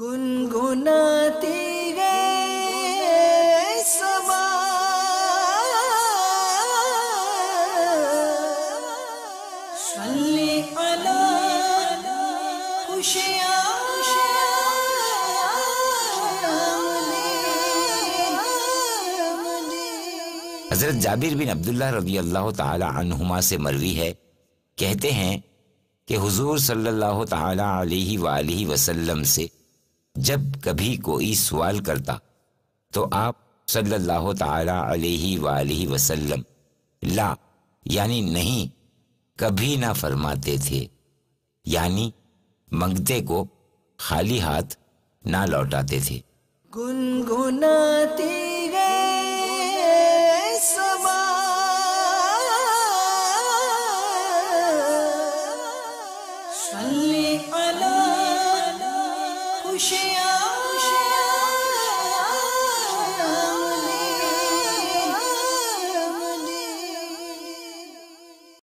گنگناتی ہے سما صلی علی خوشیاں حضرت جابر بن عبداللہ رضی اللہ تعالی عنہما سے مروی ہے، کہتے ہیں کہ حضور صلی اللہ تعالی علیہ وآلہ وسلم سے جب کبھی کوئی سوال کرتا تو آپ صلی اللہ تعالی علیہ وآلہ وسلم لا یعنی نہیں کبھی نہ فرماتے تھے، یعنی منگتے کو خالی ہاتھ نہ لوٹاتے تھے۔ گنگناتی سما صلی علی خوشیاں